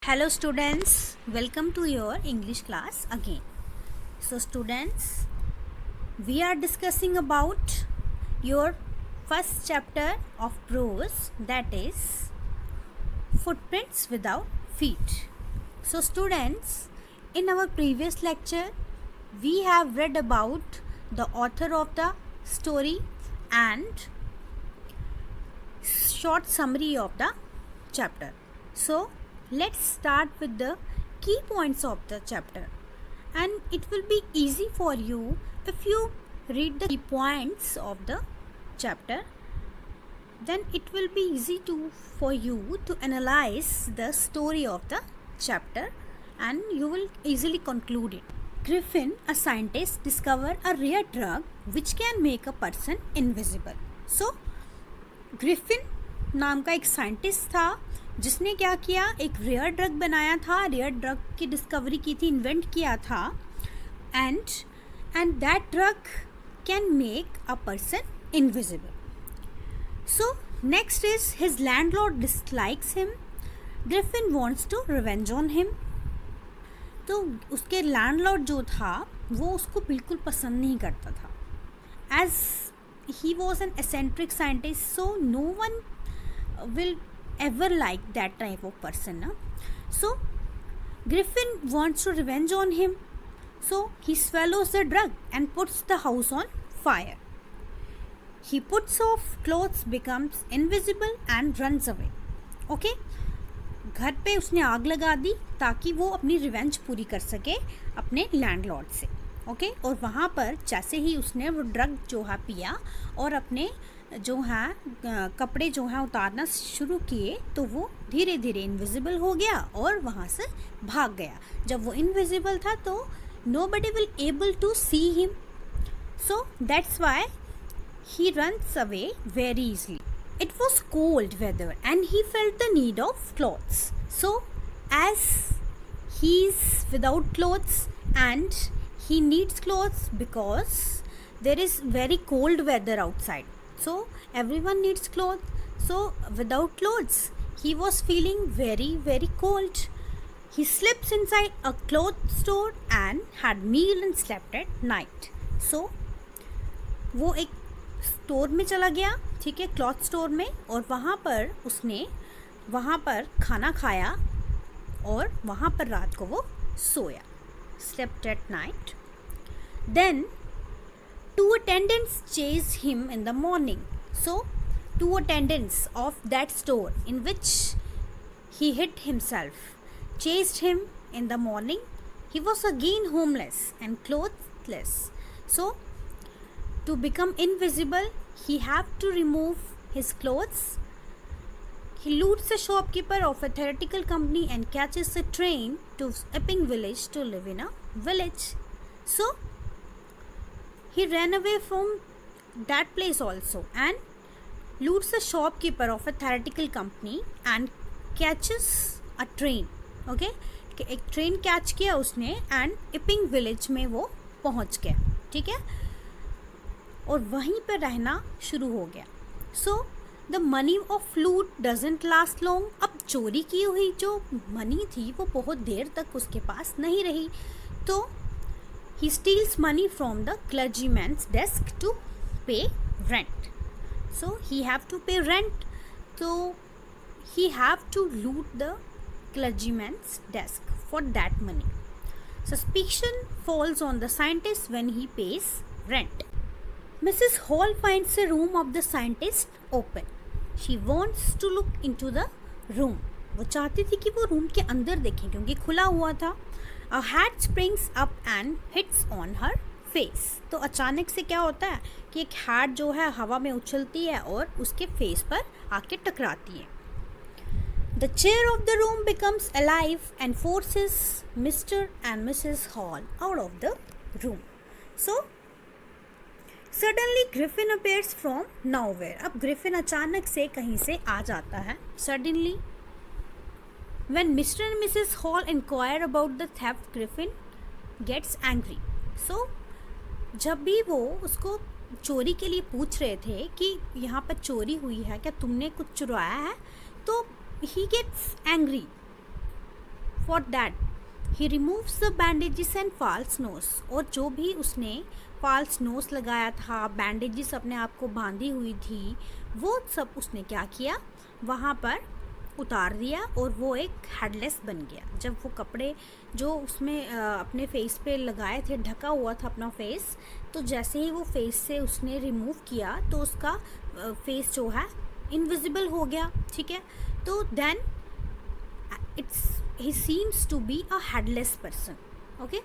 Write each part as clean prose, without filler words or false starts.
Hello students, welcome to your English class again. So students, we are discussing about your first chapter of prose, that is footprints without feet. So students, in our previous lecture we have read about the author of the story and short summary of the chapter. So let's start with the key points of the chapter, and it will be easy for you if you read the key points of the chapter. Then it will be easy for you to analyze the story of the chapter and you will easily conclude it. Griffin, a scientist, discovered a rare drug which can make a person invisible. So Griffin नाम का एक scientist था जिसने क्या किया, एक rare drug बनाया था, रेयर ड्रग की डिस्कवरी की थी, इन्वेंट किया था, and that drug can make a person invisible. So next is his landlord dislikes him. Griffin wants to revenge on him. तो उसके लैंडलॉर्ड जो था वो उसको बिल्कुल पसंद नहीं करता था. As he was an eccentric scientist, so no one will ever like that type of person, na? So Griffin wants to revenge on him, so he swallows the drug and puts the house on fire. He puts off clothes, becomes invisible and runs away. Okay, घर पे उसने आग लगा दी ताकि वो अपनी revenge पूरी कर सके अपने लैंडलॉर्ड से. ओके और वहाँ पर जैसे ही उसने वो ड्रग जो है पिया और अपने जो है कपड़े जो है उतारना शुरू किए तो वो धीरे धीरे इनविजिबल हो गया और वहाँ से भाग गया. जब वो इनविजिबल था तो nobody will able to see him, so that's why he runs away very easily. It was cold weather and he felt the need of clothes. So as he's without clothes and he needs clothes because there is very cold weather outside, so everyone needs clothes. So without clothes he was feeling very cold. He slips inside a cloth store and had meal and slept at night. So वो एक store में चला गया, ठीक है, cloth store में, और वहाँ पर उसने वहाँ पर खाना खाया और वहाँ पर रात को वो सोया. Slept at night. Then two attendants chased him in the morning. So two attendants of that store in which he hid himself chased him in the morning. He was again homeless and clothless. So to become invisible he have to remove his clothes. He loots a shopkeeper of a theatrical company and catches a train to Epping village to live in a village. So he ran away from that place also and loots a shopkeeper of a theatrical company and catches a train. Okay, एक train catch किया उसने and इपिंग village में वो पहुंच गया, ठीक है, और वहीं पर रहना शुरू हो गया. सो द मनी ऑफ लूट डजेंट लास्ट लॉन्ग. अब चोरी की हुई जो मनी थी वो बहुत देर तक उसके पास नहीं रही. तो he steals money from the clergyman's desk to pay rent. So he have to pay rent, so he have to loot the clergyman's desk for that money. Suspicion falls on the scientist when he pays rent. Mrs. Hall finds the room of the scientist open. She wants to look into the room. वो चाहती थी कि वो room के अंदर देखें क्योंकि खुला हुआ था. A hat springs up and hits on her face. तो अचानक से क्या होता है कि एक हैट जो है हवा में उछलती है और उसके फेस पर आके टकराती है. The chair of the room becomes alive and forces Mr. and Mrs. Hall out of the room. So suddenly Griffin appears from nowhere. अब ग्रिफिन अचानक से कहीं से आ जाता है. Suddenly when Mr. and Mrs. Hall inquire about the theft, Griffin gets angry. So जब भी वो उसको चोरी के लिए पूछ रहे थे कि यहाँ पर चोरी हुई है, क्या तुमने कुछ चुराया है, तो he gets angry. For that, he removes the bandages and false nose. और जो भी उसने false nose लगाया था, bandages अपने आप को बांधी हुई थी, वो सब उसने क्या किया, वहाँ पर उतार दिया और वो एक हेडलेस बन गया. जब वो कपड़े जो उसमें अपने फेस पे लगाए थे, ढका हुआ था अपना फेस, तो जैसे ही वो फेस से उसने रिमूव किया तो उसका फेस जो है इनविजिबल हो गया. ठीक है, तो then he seems to be a headless person. Okay,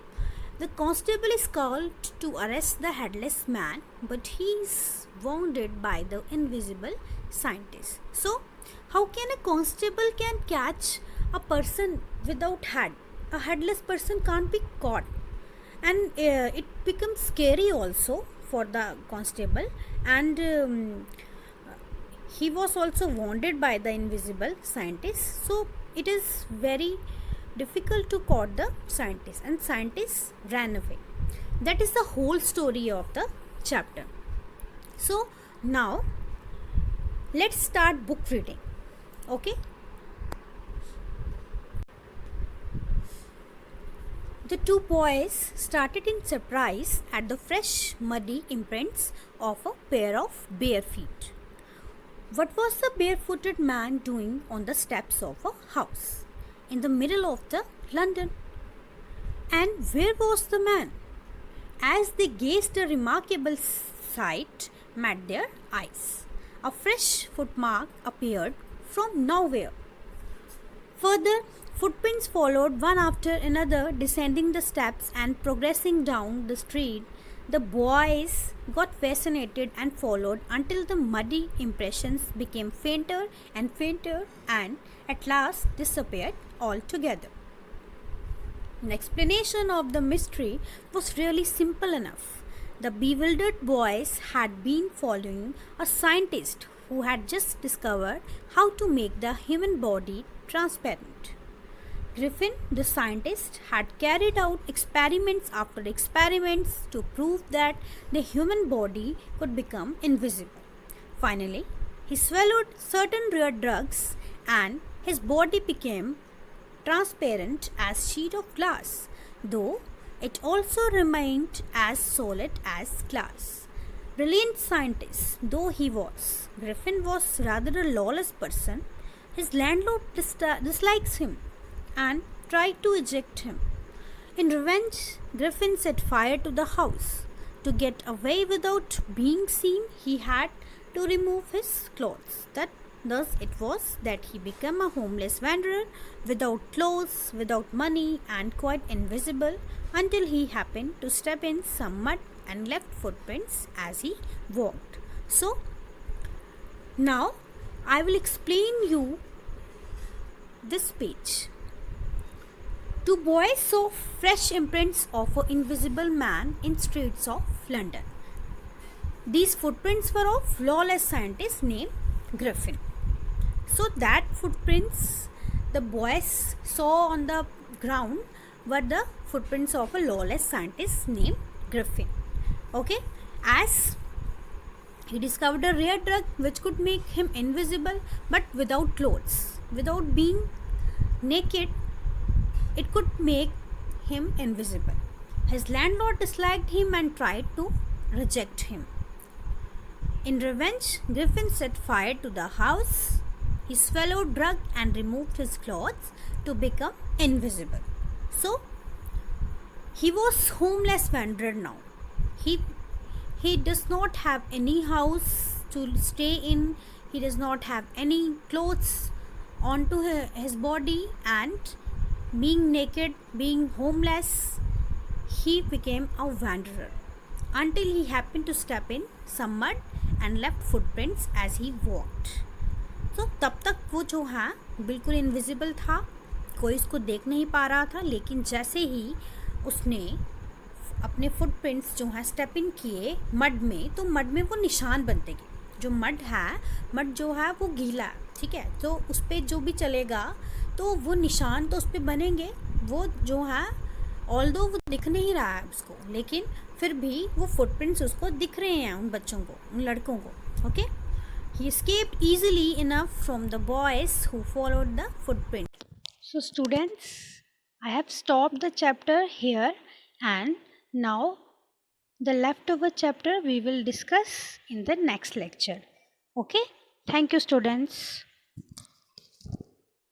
the constable is called to arrest the headless man, but he is wounded by the invisible scientist. So how can a constable can catch a person without head? A headless person can't be caught, and it becomes scary also for the constable, and he was also wounded by the invisible scientist. So it is very difficult to caught the scientist, and scientists ran away. That is the whole story of the chapter. So now let's start book reading. Okay, the two boys started in surprise at the fresh muddy imprints of a pair of bare feet. What was the barefooted man doing on the steps of a house in the middle of the London? And where was the man? As they gazed, a remarkable sight met their eyes. A fresh footmark appeared from nowhere. Further, footprints followed one after another, descending the steps and progressing down the street. The boys got fascinated and followed until the muddy impressions became fainter and fainter and at last disappeared altogether. An explanation of the mystery was really simple enough. The bewildered boys had been following a scientist who had just discovered how to make the human body transparent. Griffin, the scientist, had carried out experiments after experiments to prove that the human body could become invisible. Finally, he swallowed certain rare drugs and his body became transparent as sheet of glass, though it also remained as solid as glass. Brilliant scientist though he was, Griffin was rather a lawless person. His landlord dislikes him and tried to eject him. In revenge, Griffin set fire to the house. To get away without being seen, he had to remove his clothes. Thus it was that he became a homeless wanderer, without clothes, without money, and quite invisible, until he happened to step in some mud and left footprints as he walked. So, now I will explain you this page. Two boys saw fresh imprints of an invisible man in streets of London. These footprints were of lawless scientist named Griffin. So that footprints the boys saw on the ground were the footprints of a lawless scientist named Griffin. Okay, as he discovered a rare drug which could make him invisible but without clothes, without being naked, it could make him invisible. His landlord disliked him and tried to reject him. In revenge, Griffin set fire to the house. He swallowed drug and removed his clothes to become invisible. So, he was homeless wanderer now. He does not have any house to stay in. He does not have any clothes onto his body, and being naked, being homeless, he became a wanderer until he happened to step in some mud and left footprints as he walked. So तब तक वो जो है बिल्कुल invisible था, कोई उसको देख नहीं पा रहा था, लेकिन जैसे ही उसने अपने फुटप्रिंट्स जो हैं स्टेप इन किए मड में, तो मड में वो निशान बनते गए. जो मड जो है वो गीला है, ठीक है, तो उस पर जो भी चलेगा तो वो निशान तो उस पर बनेंगे. वो जो है ऑल्दो वो दिख नहीं रहा है उसको, लेकिन फिर भी वो फुटप्रिंट्स उसको दिख रहे हैं, उन बच्चों को, उन लड़कों को. Okay, he escaped easily enough from the boys who followed the footprint. So students, I have stopped the chapter here, and now the leftover chapter we will discuss in the next lecture. Okay? Thank you, students.